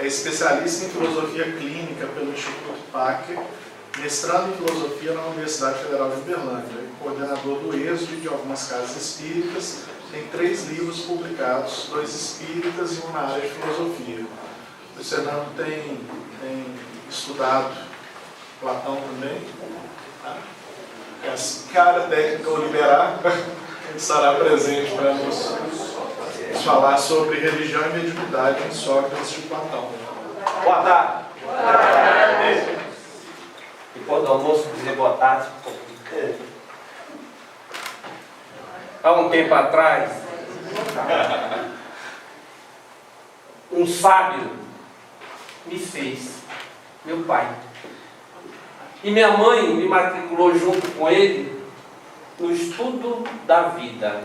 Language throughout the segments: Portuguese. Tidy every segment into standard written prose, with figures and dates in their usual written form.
especialista em filosofia clínica pelo Instituto Packer, mestrado em filosofia na Universidade Federal de Uberlândia, coordenador do êxodo de algumas casas espíritas, tem 3 livros publicados, 2 espíritas e um na área de filosofia. O Fernando tem estudado Platão também. A cara técnica ou liberar estará presente para nos falar sobre religião e mediunidade em Sócrates de Platão. Boa tarde. Boa tarde. Depois do almoço, dizer boa tarde. Há um tempo atrás, um sábio me fez, meu pai. E minha mãe me matriculou junto com ele no estudo da vida.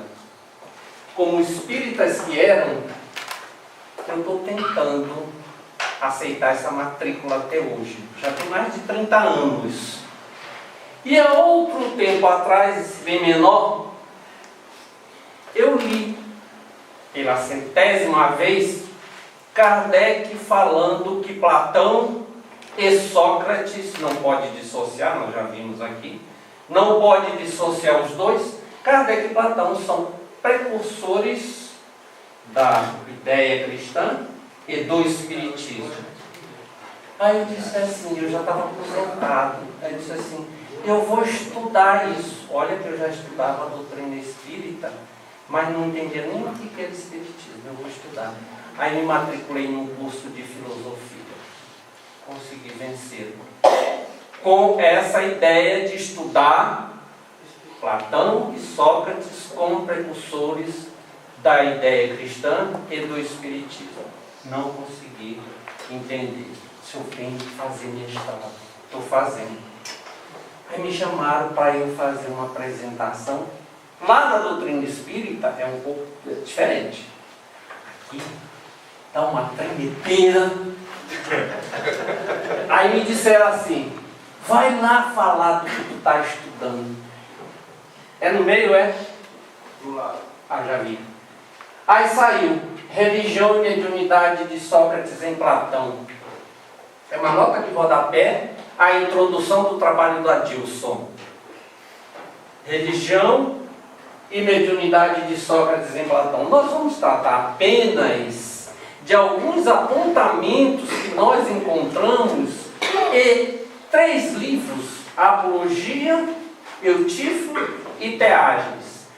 Como espíritas que eram, eu estou tentando aceitar essa matrícula até hoje. Já tem mais de 30 anos. E há outro tempo atrás, bem menor, eu li pela 100ª vez Kardec falando que Platão e Sócrates, não pode dissociar, nós já vimos aqui, não pode dissociar os dois. Kardec e Platão são precursores da ideia cristã e do espiritismo. Aí eu disse assim, eu já estava aposentado, aí eu disse assim, eu vou estudar isso. Olha que eu já estudava a doutrina espírita, mas não entendia nem o que era espiritismo, eu vou estudar. Aí me matriculei num curso de filosofia. Consegui vencer com essa ideia de estudar Platão e Sócrates como precursores da ideia cristã e do espiritismo. Não consegui entender. Se eu tenho que fazer mestrado, estou fazendo. Aí me chamaram para eu fazer uma apresentação. Lá na doutrina espírita é um pouco diferente. Aqui dá uma tremedeira. Aí me disseram assim, vai lá falar do que tu está estudando. É no meio, é? Do lado. Ah, já vi. Aí saiu, religião e mediunidade de Sócrates em Platão. É uma nota de rodapé, a introdução do trabalho do Adilson. Religião e mediunidade de Sócrates em Platão. Nós vamos tratar apenas de alguns apontamentos que nós encontramos e 3 livros, Apologia, Eutífilo e Teágenes.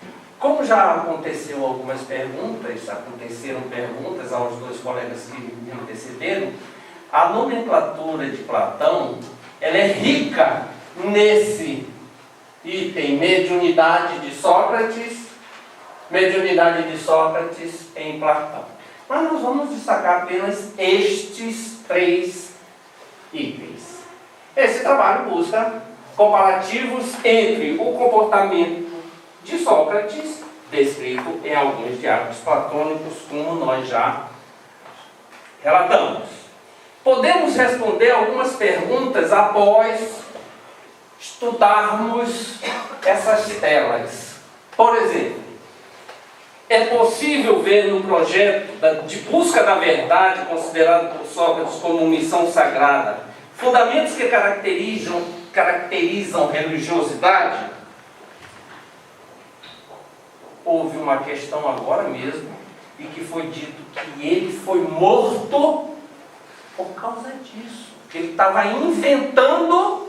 Como já aconteceram algumas perguntas, aconteceram perguntas aos 2 colegas que me antecederam, a nomenclatura de Platão, ela é rica nesse item, mediunidade de Sócrates em Platão. Mas nós vamos destacar apenas estes 3 itens. Esse trabalho busca comparativos entre o comportamento de Sócrates, descrito em alguns diálogos platônicos, como nós já relatamos. Podemos responder algumas perguntas após estudarmos essas telas. Por exemplo, é possível ver no projeto de busca da verdade, considerado por Sócrates como missão sagrada, fundamentos que caracterizam religiosidade? Houve uma questão agora mesmo, e que foi dito que ele foi morto por causa disso. Ele estava inventando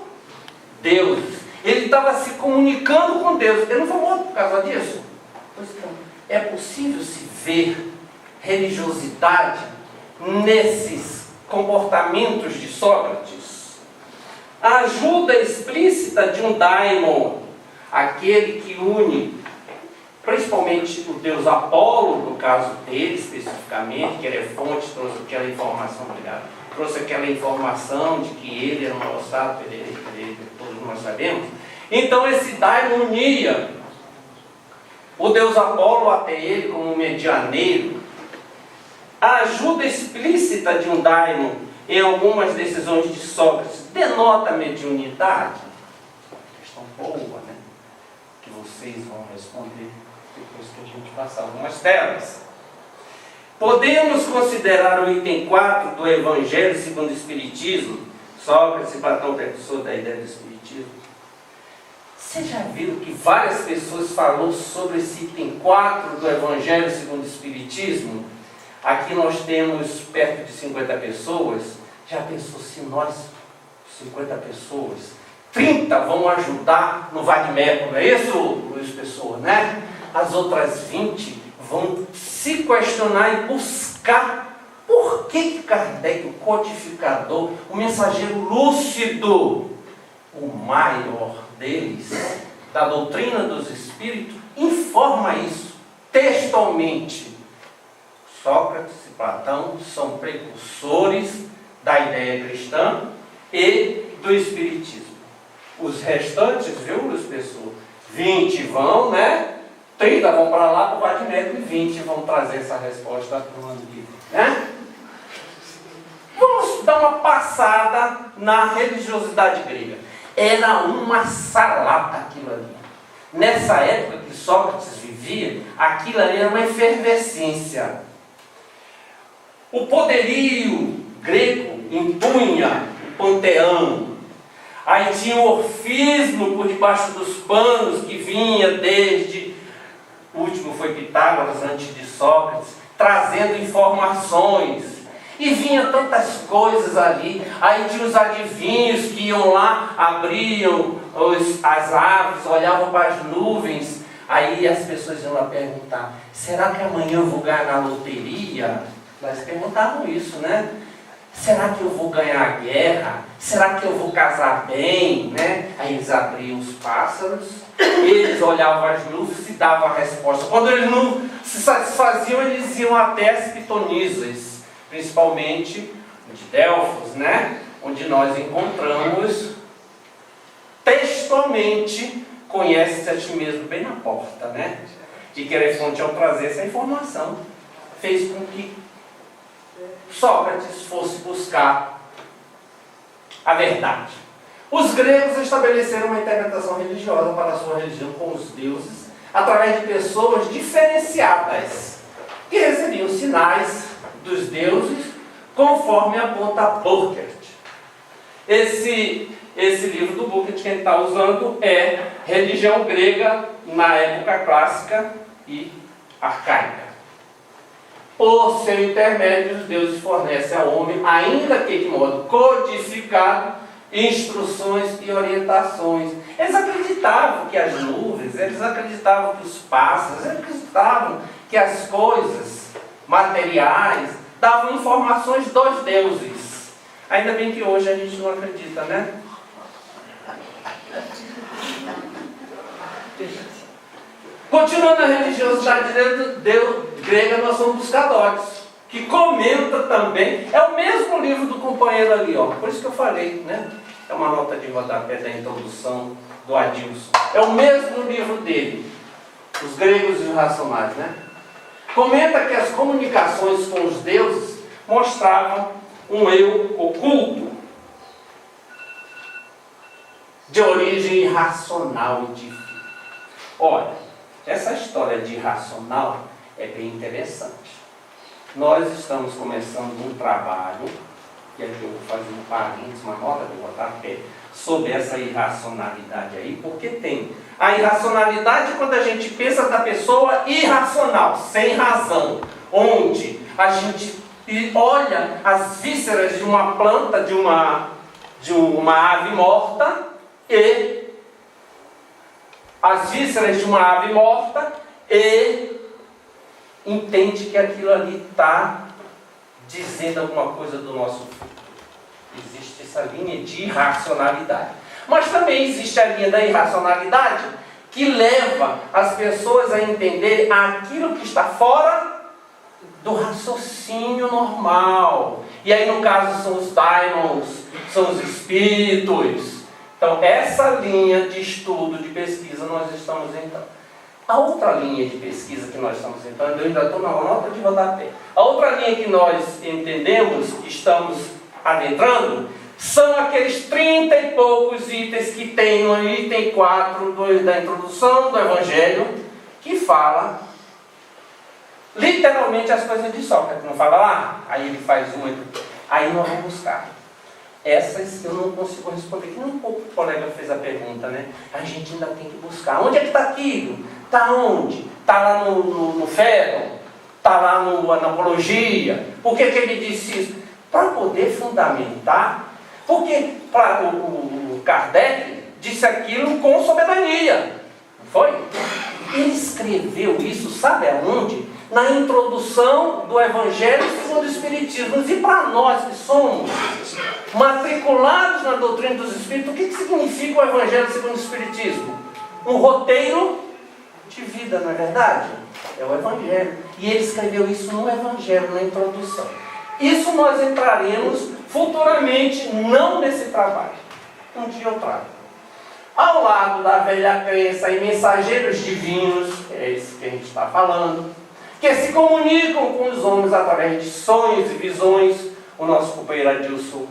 Deus. Ele estava se comunicando com Deus. Ele não foi morto por causa disso? Pois então, é possível se ver religiosidade nesses comportamentos de Sócrates? A ajuda explícita de um daimon, aquele que une principalmente o deus Apolo, no caso dele especificamente, que ele é fonte, trouxe aquela informação, trouxe aquela informação de que ele era um moçado, todos nós sabemos. Então esse daimon unia o deus Apolo até ele como medianeiro. A ajuda explícita de um daimon em algumas decisões de Sócrates denota mediunidade? Questão boa, né? Que vocês vão responder depois que a gente passar algumas telas. Podemos considerar o item 4 do Evangelho segundo o Espiritismo, Sócrates e Platão, precursor da ideia do Espiritismo. Vocês já viram que várias pessoas falaram sobre esse item 4 do Evangelho segundo o Espiritismo? Aqui nós temos perto de 50 pessoas. Já pensou se nós, 50 pessoas, 30 vão ajudar no Vadimeco, não é isso, Luiz Pessoa, né? As outras 20 vão se questionar e buscar por que Kardec, o codificador, o mensageiro lúcido, o maior deles, da doutrina dos espíritos, informa isso textualmente. Sócrates e Platão são precursores da ideia cristã e do espiritismo. Os restantes, viu, Luiz Pessoa? 20 vão, né? 30 vão para lá para o Vadimeco e 20 vão trazer essa resposta para o ano que vem, né? Vamos dar uma passada na religiosidade grega. Era uma salada aquilo ali. Nessa época que Sócrates vivia, aquilo ali era uma efervescência. O poderio grego impunha o panteão. Aí tinha o orfismo por debaixo dos panos que vinha desde... O último foi Pitágoras, antes de Sócrates, trazendo informações. E vinha tantas coisas ali. Aí tinha os adivinhos que iam lá, abriam as árvores, olhavam para as nuvens. Aí as pessoas iam lá perguntar: será que amanhã eu vou ganhar na loteria? Elas perguntavam isso, né? Será que eu vou ganhar a guerra? Será que eu vou casar bem? Né? Aí eles abriam os pássaros, eles olhavam as nuvens e davam a resposta. Quando eles não se satisfaziam, eles iam até as pitonisas, principalmente de Delfos, né? Onde nós encontramos textualmente: conhece-se a ti mesmo bem na porta, né? De Querefonte, ao trazer essa informação, fez com que Sócrates fosse buscar a verdade. Os gregos estabeleceram uma interpretação religiosa para a sua religião com os deuses através de pessoas diferenciadas que recebiam sinais dos deuses conforme aponta Burckhardt. Esse livro do Burckhardt que a gente está usando é Religião Grega na Época Clássica e Arcaica. Por seu intermédio, os deuses fornecem ao homem, ainda que de modo codificado, instruções e orientações. Eles acreditavam que as nuvens, eles acreditavam que os pássaros, eles acreditavam que as coisas materiais davam informações dos deuses. Ainda bem que hoje a gente não acredita, né? Continuando a religiosidade grega, nós somos buscadores, que comenta também, é o mesmo livro do companheiro ali, ó, por isso que eu falei, né? É uma nota de rodapé da introdução do Adilson. É o mesmo livro dele, Os Gregos e os Racionais, né? Comenta que as comunicações com os deuses mostravam um eu oculto, de origem irracional e divina. Olha, essa história de irracional é bem interessante. Nós estamos começando um trabalho, e aqui eu vou fazer um parênteses, uma nota de rodapé, sobre essa irracionalidade aí, porque tem a irracionalidade quando a gente pensa da pessoa irracional, sem razão, onde a gente olha as vísceras de uma planta, de uma ave morta, e as vísceras de uma ave morta, e entende que aquilo ali está dizendo alguma coisa do nosso futuro. Existe essa linha de irracionalidade. Mas também existe a linha da irracionalidade que leva as pessoas a entender aquilo que está fora do raciocínio normal. E aí, no caso, são os daimons, são os espíritos. Então, essa linha de estudo, de pesquisa, nós estamos entrando. A outra linha de pesquisa que nós estamos entrando, eu ainda estou na nota de rodapé. A outra linha que nós entendemos, que estamos adentrando, são aqueles 30 e poucos itens que tem no item 4 da introdução do Evangelho, que fala literalmente as coisas de Sócrates. Não fala lá? Aí ele faz uma. Aí nós vamos buscar. Essas eu não consigo responder. Que um pouco o colega fez a pergunta, né? A gente ainda tem que buscar. Onde é que está aquilo? Está onde? Está lá no Fedon? Está lá na Apologia? Por que ele disse isso? Para poder fundamentar. Porque o Kardec disse aquilo com soberania. Não foi? Ele escreveu isso, sabe aonde? Na introdução do Evangelho segundo o Espiritismo. E para nós que somos matriculados na doutrina dos Espíritos, o que significa o Evangelho segundo o Espiritismo? Um roteiro de vida, não é verdade? É o Evangelho. E ele escreveu isso no Evangelho, na introdução. Isso nós entraremos futuramente, não nesse trabalho. Um dia eu trago. Ao lado da velha crença em mensageiros divinos, é isso que a gente está falando, que se comunicam com os homens através de sonhos e visões. O nosso companheiro Adilson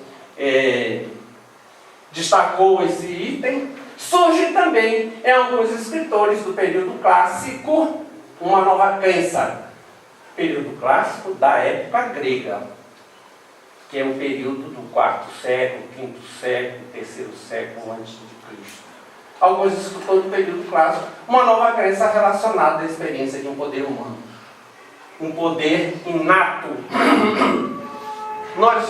destacou esse item. Surge também em alguns escritores do período clássico uma nova crença. Período clássico da época grega, que é o período do 4º século, 5º século, 3º século antes de Cristo. Alguns escritores do período clássico, uma nova crença relacionada à experiência de um poder humano. Um poder inato. Nós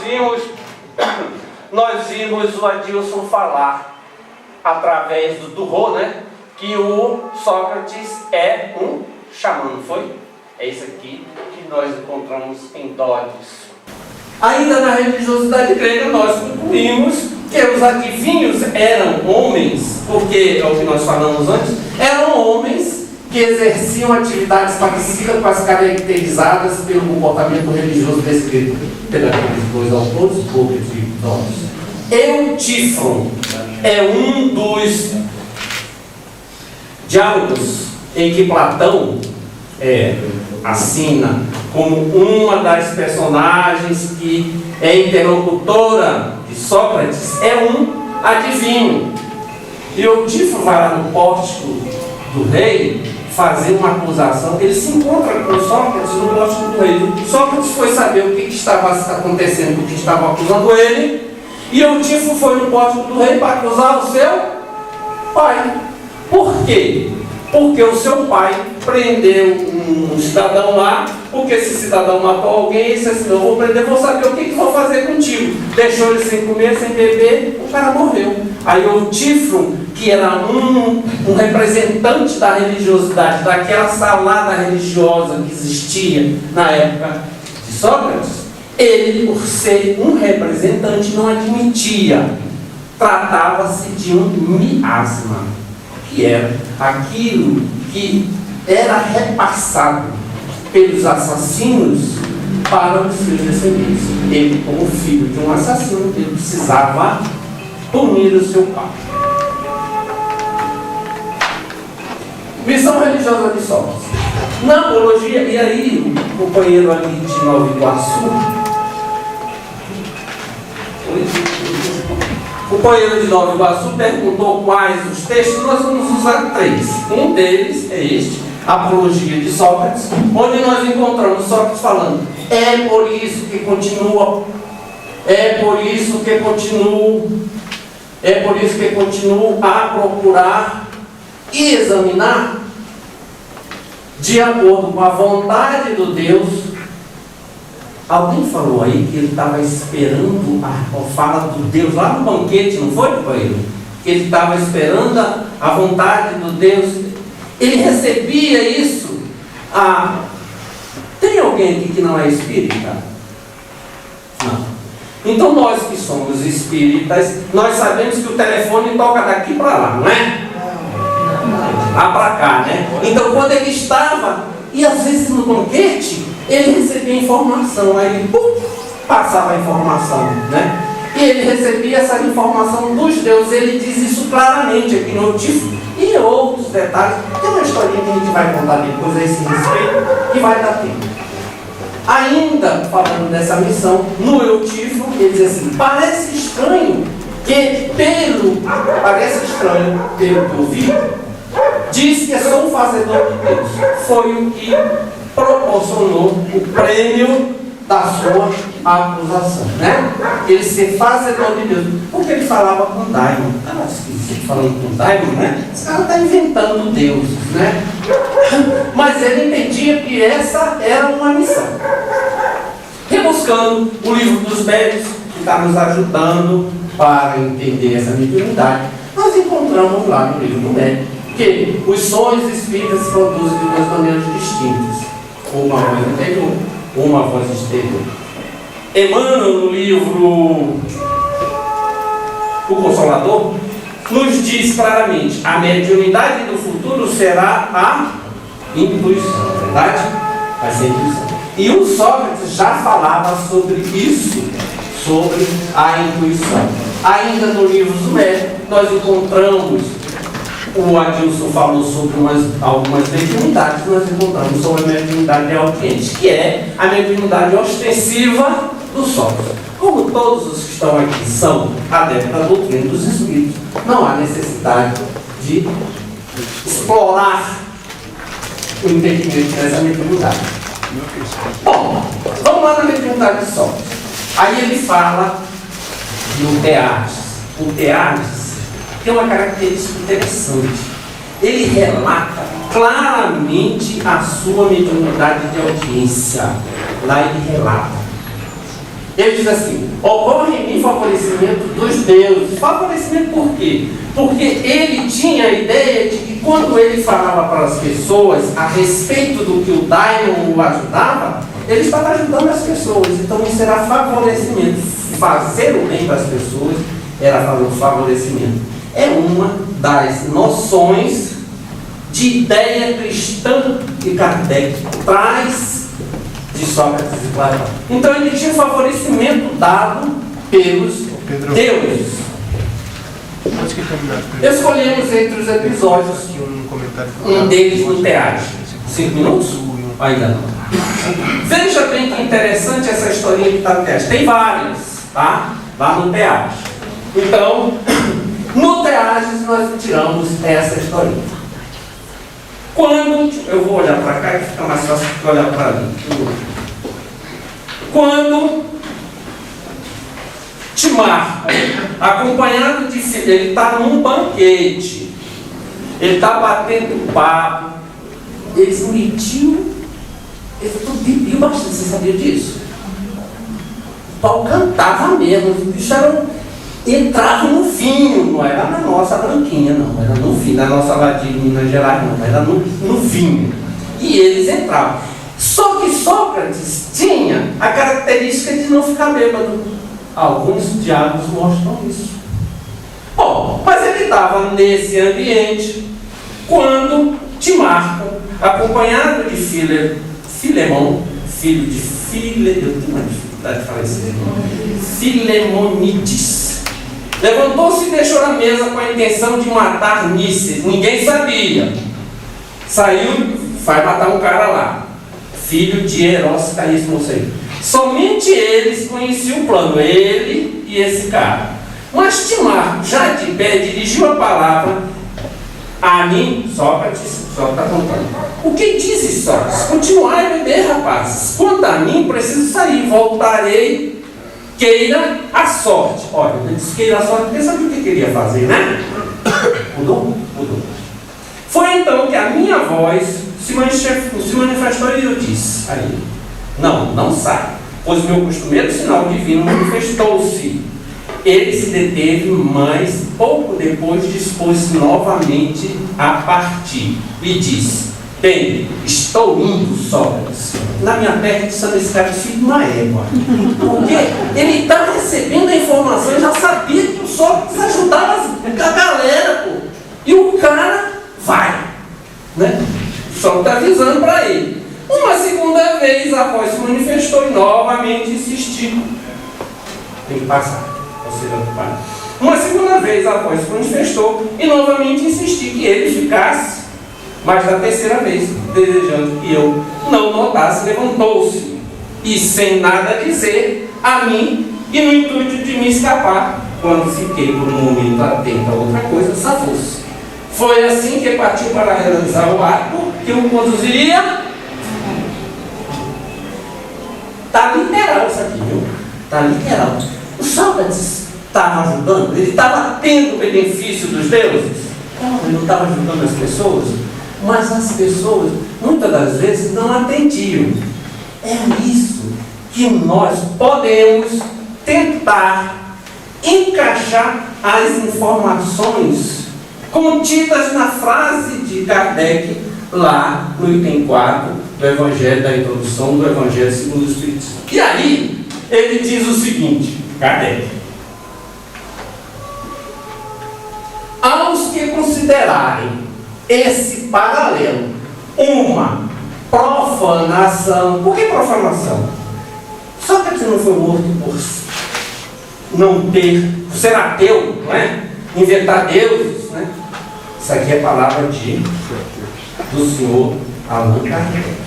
vimos o Adilson falar, através do Turro, né? Que o Sócrates é um xamã, não foi? É isso aqui que nós encontramos em Dógenes. Ainda na religiosidade grega, nós concluímos que os adivinhos eram homens, porque é o que nós falamos antes, eram homens que exerciam atividades parecidas com as caracterizadas pelo comportamento religioso descrito pelos dois autores, Sócrates e Dógenes. Eutífron é um dos diálogos em que Platão assina como uma das personagens que é interlocutora de Sócrates, é um adivinho. E Eutífron vai lá no pórtico do rei fazer uma acusação. Ele se encontra com Sócrates no pórtico do rei. Sócrates foi saber o que estava acontecendo, o que estavam acusando ele, e Eutífron foi no pórtico do rei para acusar o seu pai. Por quê? Porque o seu pai prendeu um cidadão lá, porque esse cidadão matou alguém, e disse assim: eu vou prender, vou saber o que vou fazer contigo. Deixou ele sem comer, sem beber, o cara morreu. Aí o Eutífron, que era um representante da religiosidade, daquela salada religiosa que existia na época de Sócrates, ele, por ser um representante, não admitia. Tratava-se de um miasma, que era aquilo que era repassado pelos assassinos para os seus descendentes. Ele, como filho de um assassino, ele precisava punir o seu pai. Missão religiosa de Sócrates. Na apologia, e aí o companheiro ali de Nova Iguaçu, o companheiro de Nova Iguaçu perguntou quais os textos. Nós vamos usar 3. Um deles é este, Apologia de Sócrates, onde nós encontramos Sócrates falando: é por isso que continuo a procurar e examinar, de acordo com a vontade do Deus. Alguém falou aí que ele estava esperando a fala do Deus lá no banquete, não foi, companheiro? Que ele estava esperando a vontade do Deus. Ele recebia isso. Tem alguém aqui que não é espírita? Não. Então nós que somos espíritas, nós sabemos que o telefone toca daqui para lá, não é? Lá para cá, né? Então quando ele estava, e às vezes no banquete, ele recebia informação, aí ele passava a informação, né? E ele recebia essa informação dos deuses. Ele diz isso claramente aqui no Eutífron, e outros detalhes. Tem uma historinha que a gente vai contar depois a esse respeito, que vai dar tempo. Ainda falando dessa missão, no Eutífron, ele diz assim: parece estranho pelo que eu vi, diz que sou um fazedor de Deus. Foi o que proporcionou o prêmio da sua acusação, né? Ele ser fazedor de Deus, porque ele falava com Daimon. Estava esquisito falando com Daimon, né? Esse cara está inventando deuses, né? Mas ele entendia que essa era uma missão. Rebuscando o livro dos médios, que está nos ajudando para entender essa mediunidade, nós encontramos lá no livro do médio que os sonhos espíritas se produzem de duas maneiras distintas. Uma voz interior, uma voz exterior. Emmanuel, no livro O Consolador, nos diz claramente: a mediunidade do futuro será a intuição, verdade? Vai ser a intuição. E o Sócrates já falava sobre isso, sobre a intuição. Ainda no livro do médium, nós encontramos, o Adilson falou sobre algumas mediunidades, nós encontramos sobre a mediunidade de audiente, que é a mediunidade ostensiva do Sócrates. Como todos os que estão aqui são adeptos da doutrina dos espíritos, não há necessidade de explorar o entendimento dessa mediunidade. Bom, vamos lá na mediunidade de Sócrates. Aí ele fala do Teades. O Teades tem uma característica interessante. Ele relata claramente a sua mediunidade de audiência. Lá ele relata. Ele diz assim: ocorre em mim favorecimento dos deuses. Favorecimento por quê? Porque ele tinha a ideia de que quando ele falava para as pessoas a respeito do que o Daimon o ajudava, ele estava ajudando as pessoas. Então isso era favorecimento. Fazer o bem para as pessoas era fazer o favorecimento. É uma das noções de ideia cristã que Kardec traz de Sócrates e Platão. Então ele tinha um favorecimento dado pelos deuses. Escolhemos entre os episódios um deles no Teades. 5 minutos? Ainda não. Veja bem que interessante essa historinha que está no Teades. Tem várias, tá? Lá no Teades. Então, no Teades nós tiramos essa historinha. Quando, eu vou olhar para cá que fica mais fácil do que olhar para ali. Quando Timarco, acompanhado de filho, ele está num banquete, ele está batendo papo, eles metiam, eles bebiam bastante, você sabia disso? O pau cantava mesmo, os bichos entravam no vinho, não era na nossa branquinha, não, era no vinho, na nossa ladinha de Minas Gerais, não, era no vinho. E eles entravam. Só que Sócrates tinha a característica de não ficar bêbado. Alguns diálogos mostram isso. Bom, mas ele estava nesse ambiente quando Timarco, acompanhado de Filemon, filho de eu tenho uma dificuldade de falar esse nome, Filemonides, levantou-se e deixou na mesa com a intenção de matar Nícies. Ninguém sabia. Saiu, vai matar um cara lá, filho de Eros Caís, não sei. Somente eles conheciam o plano, ele e esse cara. Mas Timarco, já de pé, dirigiu a palavra a mim, Sócrates, só está contando. O que dizes, Sócrates? Continuai a beber, rapazes. Quanto a mim, preciso sair, voltarei, queira a sorte. Olha, ele disse queira a sorte, porque sabe o que queria fazer, né? Mudou? Mudou. Foi então que a minha voz se manifestou e eu disse a ele: não sai, pois meu costumeiro sinal divino manifestou-se. Ele se deteve, mas pouco depois dispôs-se novamente a partir e disse: bem, estou indo, Sócrates. Na minha perdição, esse cara fica uma égua, porque ele está recebendo a informação, já sabia que o Sócrates ajudava a galera, pô. E o cara vai, né? Só está avisando para ele. Uma segunda vez a voz se manifestou e novamente insistiu. Tem que passar. Uma segunda vez a voz se manifestou e novamente insisti que ele ficasse. Mas da terceira vez, desejando que eu não notasse, levantou-se e, sem nada dizer a mim, e no intuito de me escapar, quando fiquei por um momento atento a outra coisa, safou-se. Foi assim que partiu para realizar o ato que o conduziria está literal. O Sócrates estava ajudando, ele estava tendo o benefício dos deuses. Não, ele não estava ajudando as pessoas, mas as pessoas, muitas das vezes, não atendiam. É isso que nós podemos tentar encaixar as informações contidas na frase de Kardec, lá no item 4 do Evangelho, da introdução do Evangelho segundo o Espiritismo. E aí, ele diz o seguinte, Kardec: aos que considerarem esse paralelo uma profanação. Por que profanação? Sócrates não foi morto por não ter, por ser ateu, não é? Inventar deuses, né? Isso aqui é palavra do senhor Allan Kardec.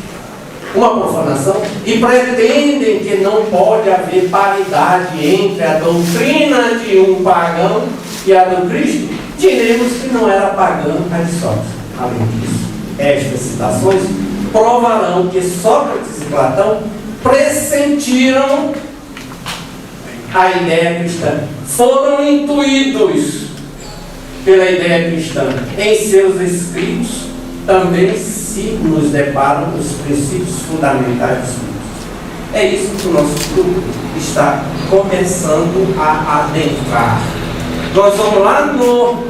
Uma profanação, e pretendem que não pode haver paridade entre a doutrina de um pagão e a do Cristo. Diremos que não era pagão Aristóteles. Além disso, estas citações provarão que Sócrates e Platão pressentiram a ideia cristã, foram intuídos pela ideia cristã. Em seus escritos também se nos deparam os princípios fundamentais dos livros. É isso que o nosso grupo está começando a adentrar. Nós vamos lá no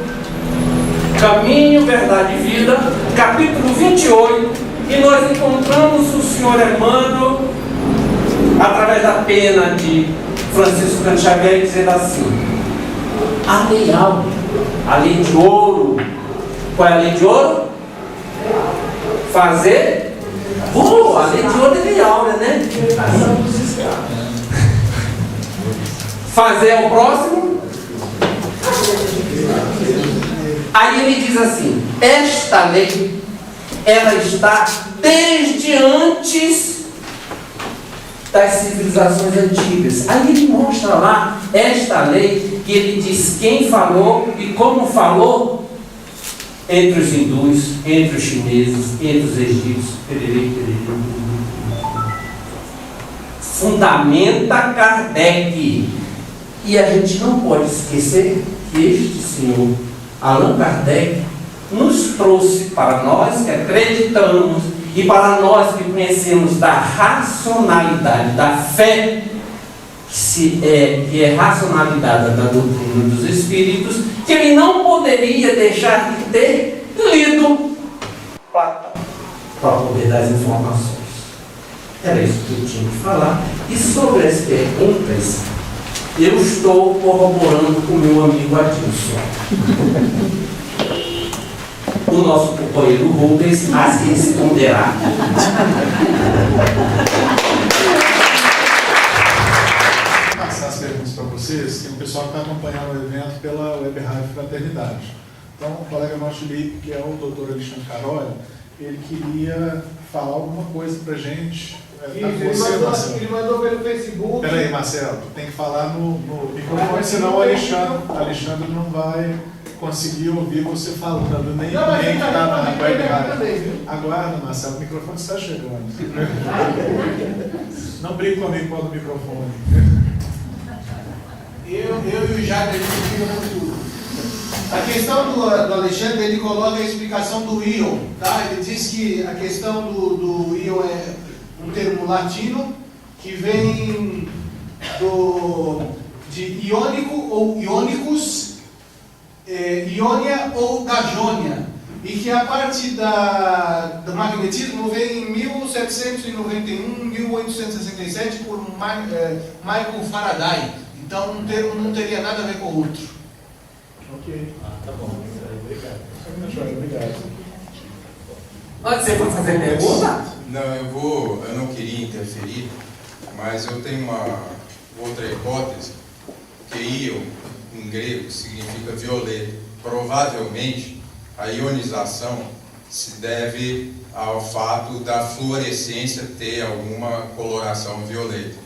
Caminho, Verdade e Vida, capítulo 28, e nós encontramos o senhor Emmanuel, através da pena de Francisco Cândido Xavier, dizendo assim: a lei áurea, a lei de ouro. Qual é a lei de ouro? Fazer. A lei de ouro é lei áurea, né? Fazer ao próximo. Aí ele diz assim: esta lei, ela está desde antes das civilizações antigas. Aí ele mostra lá esta lei, e ele diz quem falou e como falou entre os hindus, entre os chineses, entre os egípcios. Fundamenta Kardec. E a gente não pode esquecer que este senhor Allan Kardec nos trouxe, para nós que acreditamos e para nós que conhecemos da racionalidade, da fé, que é racionalidade da doutrina dos Espíritos, que ele não poderia deixar de ter lido Platão para poder dar as informações. Era isso que eu tinha que falar. E sobre as perguntas, eu estou corroborando com o meu amigo Adilson. O nosso companheiro Rubens as responderá. Vou passar as perguntas para vocês. Tem um pessoal que está acompanhando o evento pela Web Rádio Fraternidade. Então, o colega nosso Lipe, que é o doutor Alexandre Carolho, ele queria falar alguma coisa para a gente. Ele mandou pelo Facebook. Peraí, Marcelo, tu tem que falar no microfone, senão o Alexandre não vai conseguir ouvir você falando, nem que está na web rádio. Aguarda, Marcelo, o microfone está chegando. Não brinque comigo com o microfone. Eu e o Jair, a gente fica muito. A questão do Alexandre, ele coloca a explicação do íon, tá? Ele diz que a questão do íon é um termo latino que vem de iônico ou iônicos, Iônia ou da Jônia, e que a parte do magnetismo vem em 1791, 1867 por Michael Faraday. Então um termo não teria nada a ver com o outro. Ok. Tá bom. Obrigado. Você vai fazer pergunta? Não, eu não queria interferir, mas eu tenho uma outra hipótese, que íon, em grego, significa violeta. Provavelmente, a ionização se deve ao fato da fluorescência ter alguma coloração violeta.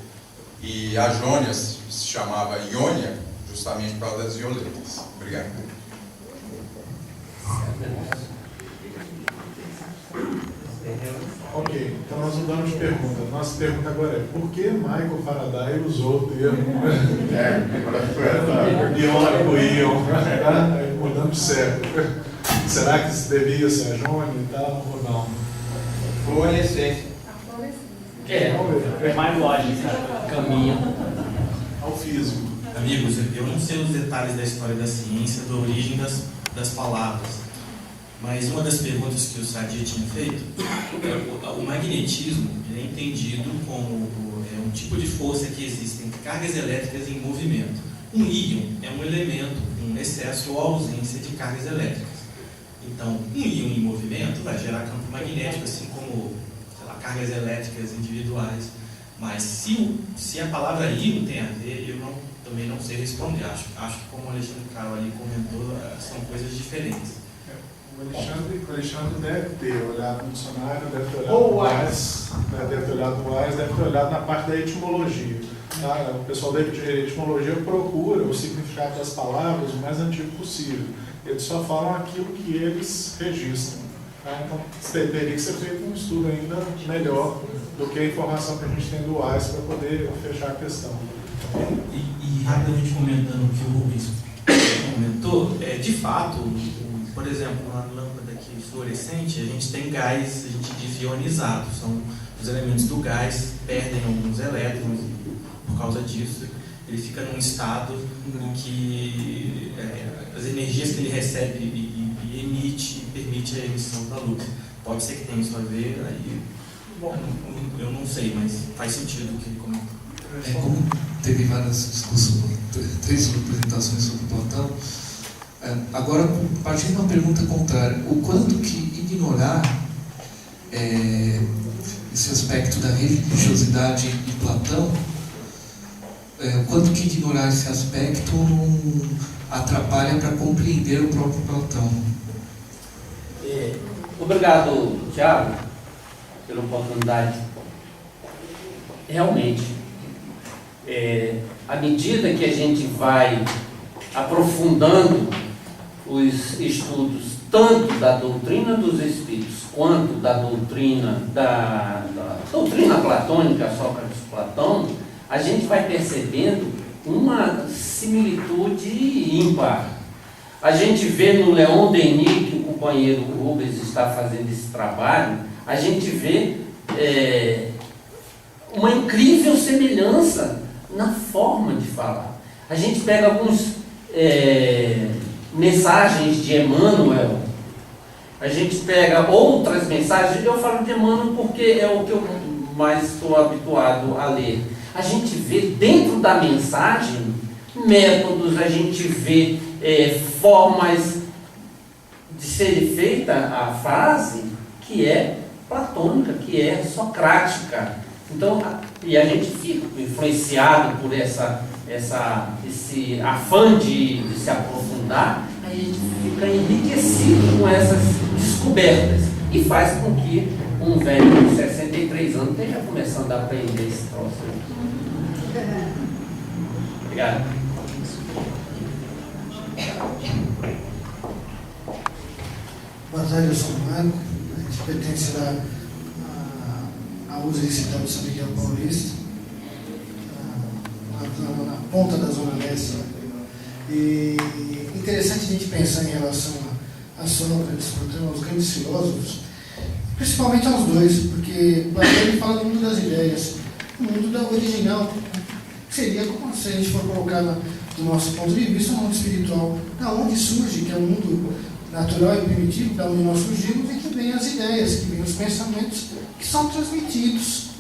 E a jônia se chamava Iônia justamente por causa das violetas. Obrigado. Ok, então nós mudamos de pergunta. Nossa pergunta agora é: por que Michael Faraday usou o termo iônico íon? Mudamos certo. Será que isso devia ser a Jônia e tal, ou não? Fluorescência. É mais lógico, caminho. Ao físico. Amigos, eu não sei os detalhes da história da ciência, da origem das palavras, mas uma das perguntas que o Sadia tinha feito, o magnetismo é entendido como um tipo de força que existe entre cargas elétricas em movimento. Um íon é um elemento com excesso ou ausência de cargas elétricas. Então, um íon em movimento vai gerar campo magnético, assim como, sei lá, cargas elétricas individuais. Mas se a palavra íon tem a ver, eu também não sei responder. Acho que, como o Alexandre Carol ali comentou, são coisas diferentes. O Alexandre deve ter olhado no dicionário, deve ter olhado no Wise, deve ter olhado no Wise, deve ter olhado na parte da etimologia. Tá? O pessoal da etimologia procura o significado das palavras o mais antigo possível. Eles só falam aquilo que eles registram. Tá? Então, teria que ser feito um estudo ainda melhor do que a informação que a gente tem do Wise para poder fechar a questão. E rapidamente comentando o que o Rubens comentou, de fato, por exemplo, na lâmpada aqui fluorescente, a gente tem gás, a gente diz ionizado, são os elementos do gás perdem alguns elétrons e, por causa disso, ele fica num estado em que as energias que ele recebe e emite permite a emissão da luz. Pode ser que tenha isso a ver, aí eu não sei, mas faz sentido o que ele comentou. Como teve várias discussões, 3 apresentações sobre Platão, agora, partindo de uma pergunta contrária, o quanto que ignorar esse aspecto da religiosidade de Platão, o quanto que ignorar esse aspecto não atrapalha para compreender o próprio Platão? Obrigado, Thiago, pela oportunidade. Realmente, à medida que a gente vai aprofundando os estudos tanto da doutrina dos espíritos quanto da doutrina doutrina platônica, Sócrates-Platão, a gente vai percebendo uma similitude ímpar. A gente vê no Leon Denis, que o companheiro Rubens está fazendo esse trabalho, a gente vê uma incrível semelhança na forma de falar. A gente pega alguns mensagens de Emmanuel, a gente pega outras mensagens, eu falo de Emmanuel porque é o que eu mais estou habituado a ler. A gente vê dentro da mensagem métodos, a gente vê formas de ser feita a frase que é platônica, que é socrática. Então, e a gente fica influenciado por esse afã de se aprofundar, aí a gente fica enriquecido com essas descobertas e faz com que um velho de 63 anos esteja começando a aprender esse troço. Obrigado. Boa tarde, eu sou o Marco, a gente pertence à USE Cidade de São Miguel Paulista, na ponta da Zona Leste. E interessante a gente pensar em relação a Sócrates, Platão, aos grandes filósofos, principalmente aos dois, porque Platão ele fala do mundo das ideias, o mundo da original, que seria como se a gente for colocar do nosso ponto de vista, o mundo espiritual, da onde surge, que é o mundo natural e primitivo, da onde nós surgimos, e que vem as ideias, que vem os pensamentos, que são transmitidos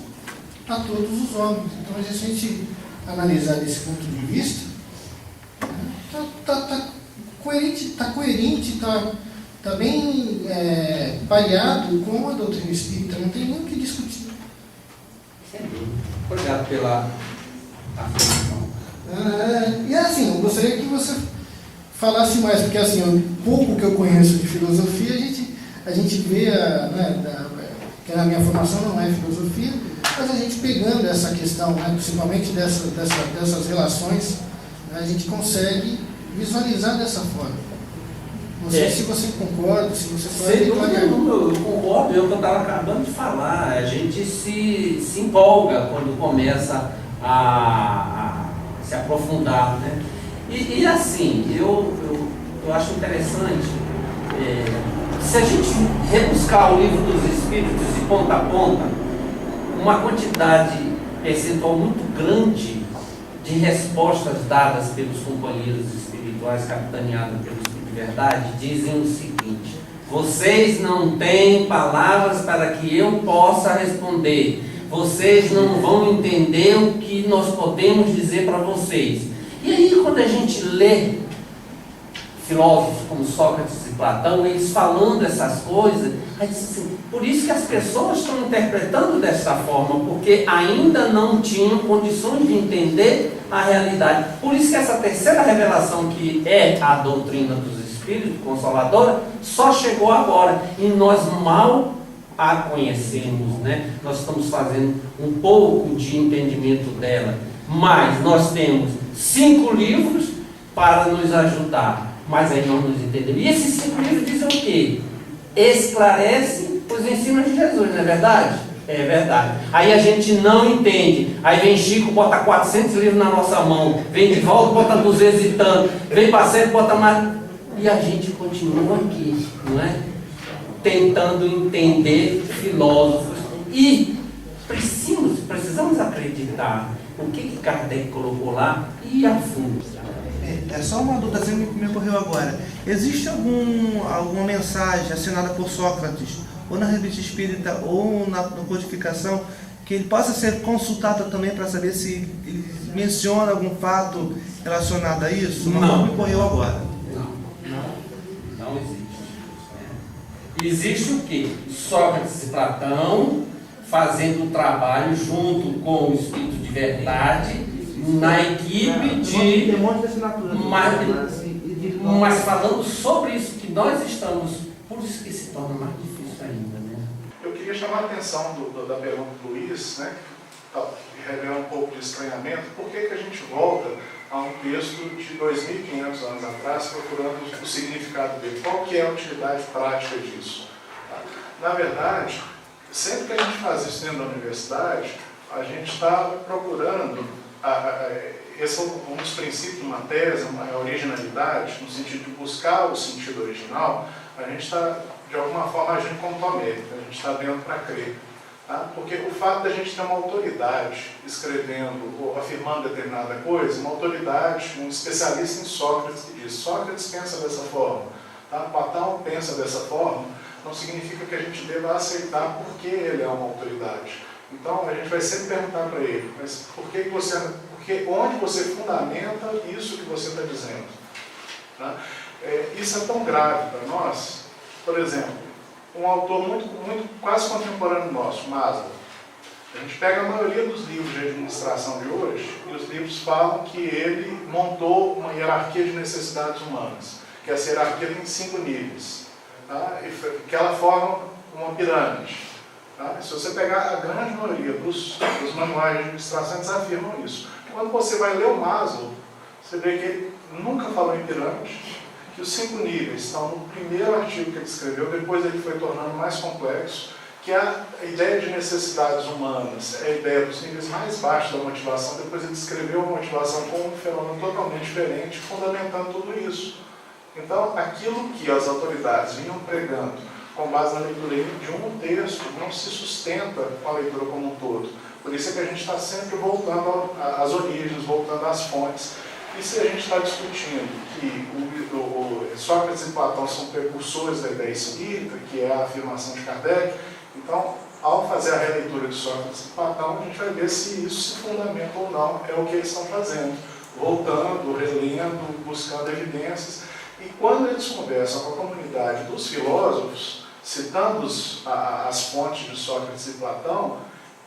a todos os homens. Então, se a gente analisar desse ponto de vista, está coerente, está bem pareado com a doutrina espírita, não tem nem o que discutir. Obrigado pela afirmação. E assim, eu gostaria que você falasse mais, porque assim, o pouco que eu conheço de filosofia, a gente vê, que na minha formação não é filosofia, mas a gente pegando essa questão, principalmente dessas relações, a gente consegue visualizar dessa forma. Não sei se você concorda, se você pode... Sem dúvida nenhuma, eu concordo, eu estava acabando de falar, a gente se empolga quando começa a se aprofundar, né? E assim, eu acho interessante, se a gente rebuscar o livro dos Espíritos de ponta a ponta, uma quantidade percentual muito grande de respostas dadas pelos companheiros espirituais capitaneados pelo Espírito de Verdade dizem o seguinte: vocês não têm palavras para que eu possa responder, vocês não vão entender o que nós podemos dizer para vocês. E aí, quando a gente lê filósofos como Sócrates e Platão, eles falando essas coisas, aí diz assim, por isso que as pessoas estão interpretando dessa forma, porque ainda não tinham condições de entender a realidade. Por isso que essa terceira revelação, que é a doutrina dos Espíritos Consoladora, só chegou agora, e nós mal a conhecemos, né? Nós estamos fazendo um pouco de entendimento dela, mas nós temos 5 livros para nos ajudar. Mas aí não nos entendemos. E esses 5 livros dizem o quê? Esclarece os ensinos de Jesus, não é verdade? É verdade. Aí a gente não entende. Aí vem Chico, bota 400 livros na nossa mão. Vem de volta, bota 200 e tanto. Vem para sempre, bota mais. E a gente continua aqui, não é? Tentando entender filósofos. E precisamos acreditar o que Kardec colocou lá e a fundo. É só uma dúvida que me ocorreu agora. Existe alguma mensagem assinada por Sócrates, ou na Revista Espírita, ou na codificação, que ele possa ser consultado também para saber se ele menciona algum fato relacionado a isso? Não me ocorreu agora. Não existe. Existe o quê? Sócrates e Platão fazendo o trabalho junto com o Espírito de Verdade, na equipe de... Mas falando sobre isso que nós estamos, por isso que se torna mais difícil ainda, né? Eu queria chamar a atenção da pergunta do Luiz, né, que revela um pouco de estranhamento. Por que a gente volta a um texto de 2.500 anos atrás, procurando o significado dele? Qual que é a utilidade prática disso? Na verdade, sempre que a gente faz isso dentro da universidade, a gente está procurando... Esse é um dos princípios de uma tese, a originalidade, no sentido de buscar o sentido original. A gente está, de alguma forma, agindo como Tomé, a gente está vendo para crer. Tá? Porque o fato de a gente ter uma autoridade escrevendo ou afirmando determinada coisa, uma autoridade, um especialista em Sócrates que diz, Sócrates pensa dessa forma, tá? Platão pensa dessa forma, não significa que a gente deva aceitar porque ele é uma autoridade. Então, a gente vai sempre perguntar para ele, mas onde você fundamenta isso que você está dizendo? Tá? Isso é tão grave para nós. Por exemplo, um autor quase contemporâneo nosso, Maslow. A gente pega a maioria dos livros de administração de hoje, e os livros falam que ele montou uma hierarquia de necessidades humanas, que essa hierarquia tem 5 níveis, tá? E que ela forma uma pirâmide. Tá? Se você pegar a grande maioria dos manuais de administração, eles afirmam isso. Quando você vai ler o Maslow, você vê que ele nunca falou em pirâmide, que os 5 níveis estão no primeiro artigo que ele escreveu, depois ele foi tornando mais complexo, que a ideia de necessidades humanas é a ideia dos níveis mais baixos da motivação, depois ele escreveu a motivação como um fenômeno totalmente diferente, fundamentando tudo isso. Então, aquilo que as autoridades vinham pregando com base na leitura de um texto, não se sustenta com a leitura como um todo. Por isso é que a gente está sempre voltando às origens, voltando às fontes. E se a gente está discutindo que Sócrates e Platão são precursores da ideia espírita, que é a afirmação de Kardec, então, ao fazer a releitura de Sócrates e Platão, a gente vai ver se isso se fundamenta ou não, é o que eles estão fazendo. Voltando, relendo, buscando evidências. E quando eles conversam com a comunidade dos filósofos, citando as fontes de Sócrates e Platão,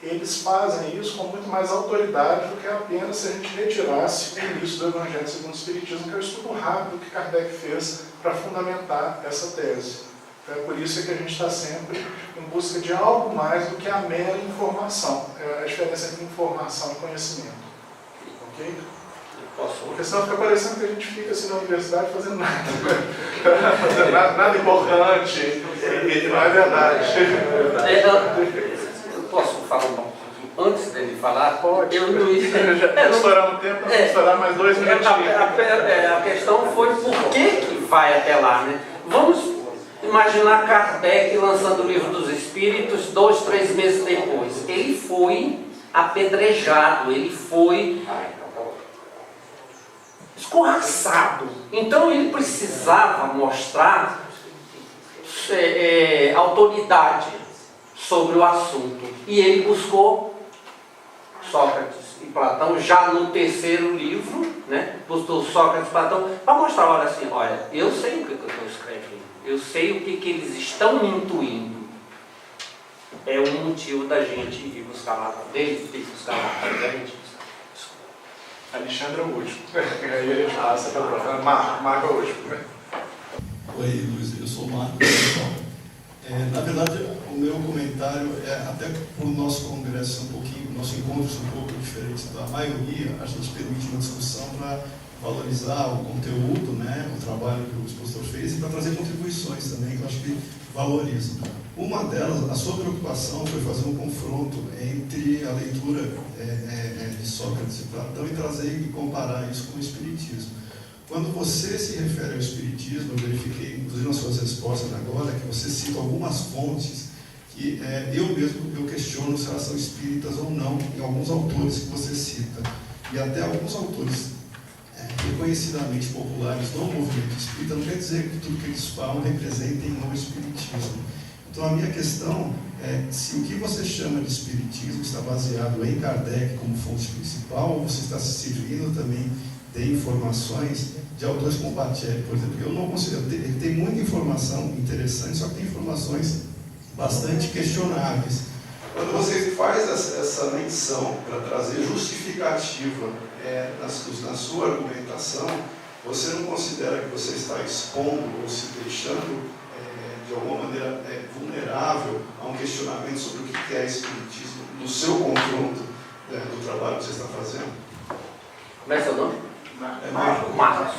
eles fazem isso com muito mais autoridade do que apenas se a gente retirasse o início do Evangelho segundo o Espiritismo, que é o estudo rápido que Kardec fez para fundamentar essa tese. Então, é por isso que a gente está sempre em busca de algo mais do que a mera informação. É a diferença entre informação e conhecimento. Ok? Posso? Porque senão fica parecendo que a gente fica assim na universidade fazendo nada. Fazendo nada importante. E não é verdade. Eu posso falar um pouco? Antes dele falar, eu não ia. Já estouramos o tempo, vamos estourar mais 2 minutos. A questão foi por que vai até lá, né? Vamos imaginar Kardec lançando o Livro dos Espíritos 2, 3 meses depois. Ele foi apedrejado, ele foi escorraçado. Então ele precisava mostrar autoridade sobre o assunto. E ele buscou Sócrates e Platão, já no 3º livro, né, do Sócrates e Platão, para mostrar, olha assim, olha, eu sei o que eu estou escrevendo, eu sei o que eles estão intuindo. É um motivo da gente ir buscar lá, deles ter que buscar lá, da gente. Alexandre é o último. Aí a gente passa para o próximo. Marco é o último. Oi, Luiz, eu sou o Marco. Na verdade, o meu comentário é até por nosso congresso um pouquinho, nosso encontro um pouco diferente da maioria, a gente permite uma discussão para valorizar o conteúdo, né, o trabalho que o expositor fez e para trazer contribuições também, que eu acho que valorizam. Uma delas, a sua preocupação foi fazer um confronto entre a leitura de Sócrates e Platão e trazer e comparar isso com o Espiritismo. Quando você se refere ao Espiritismo, eu verifiquei, inclusive nas suas respostas agora, que você cita algumas fontes que eu questiono se elas são espíritas ou não, em alguns autores que você cita. E até alguns autores reconhecidamente populares do movimento espírita, não quer dizer que tudo que eles falam representem o Espiritismo. Então a minha questão é se o que você chama de Espiritismo está baseado em Kardec como fonte principal, ou você está se servindo também de informações de autores como Bacelli, por exemplo. Eu não considero, ele tem muita informação interessante, só que tem informações bastante questionáveis. Quando você faz essa menção para trazer justificativa na sua argumentação, você não considera que você está expondo ou se deixando, de alguma maneira, vulnerável a um questionamento sobre o que é Espiritismo, no seu confronto do trabalho que você está fazendo? Como é seu nome? Marcos.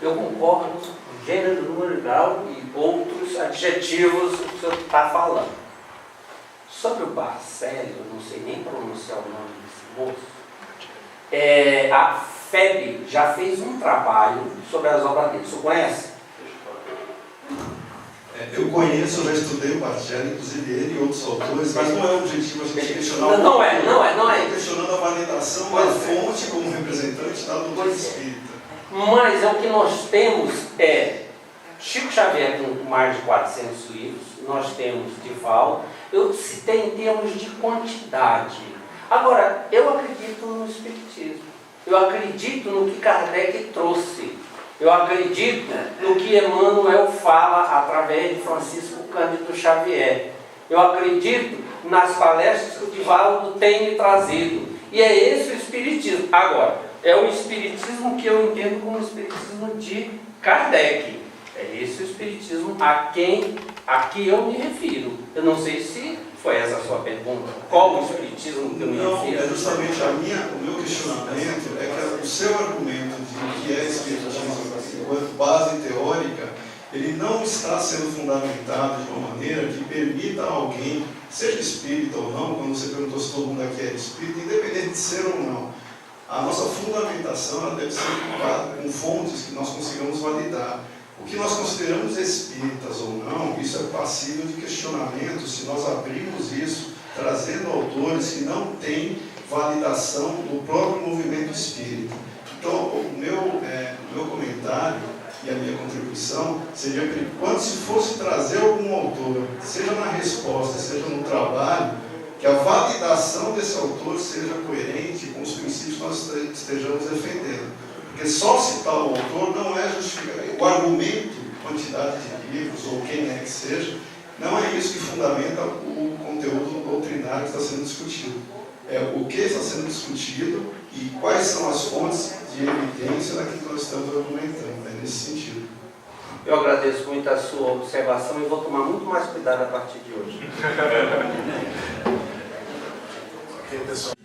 Eu concordo com gênero, número, grau e outros adjetivos que o senhor está falando. Sobre o Bacelli, eu não sei nem pronunciar o nome desse moço, a FEB já fez um trabalho sobre as obras dele. O senhor conhece? Eu conheço, eu já estudei o Bacelli, inclusive ele e outros autores, mas não é o objetivo a gente questionar não é. Questionando a validação da fonte como representante da doutrina espírita. Mas o que nós temos Chico Xavier com mais de 400 livros, nós temos Divaldo, eu citei em termos de quantidade. Agora, eu acredito no Espiritismo, eu acredito no que Kardec trouxe. Eu acredito no que Emmanuel fala através de Francisco Cândido Xavier. Eu acredito nas palestras que o Divaldo tem me trazido. E é esse o Espiritismo. Agora, é o Espiritismo que eu entendo como o Espiritismo de Kardec. É esse o Espiritismo a que eu me refiro. Eu não sei se foi essa a sua pergunta. Qual o Espiritismo que eu me refiro? Não, justamente o meu questionamento é que o seu argumento de que é Espiritismo enquanto base teórica, ele não está sendo fundamentado de uma maneira que permita a alguém, seja espírita ou não, quando você perguntou se todo mundo aqui é espírita, independente de ser ou não, a nossa fundamentação ela deve ser com fontes que nós consigamos validar. O que nós consideramos espíritas ou não, isso é passível de questionamento se nós abrirmos isso, trazendo autores que não têm validação do próprio movimento espírita. Então, o meu comentário e a minha contribuição seria que quando se fosse trazer algum autor, seja na resposta, seja no trabalho, que a validação desse autor seja coerente com os princípios que nós estejamos defendendo. Porque só citar o autor não é justificar. O argumento, quantidade de livros ou quem é que seja, não é isso que fundamenta o conteúdo doutrinário que está sendo discutido. É o que está sendo discutido e quais são as fontes de evidência daquilo que nós estamos argumentando. É nesse sentido. Eu agradeço muito a sua observação e vou tomar muito mais cuidado a partir de hoje. Ok, pessoal.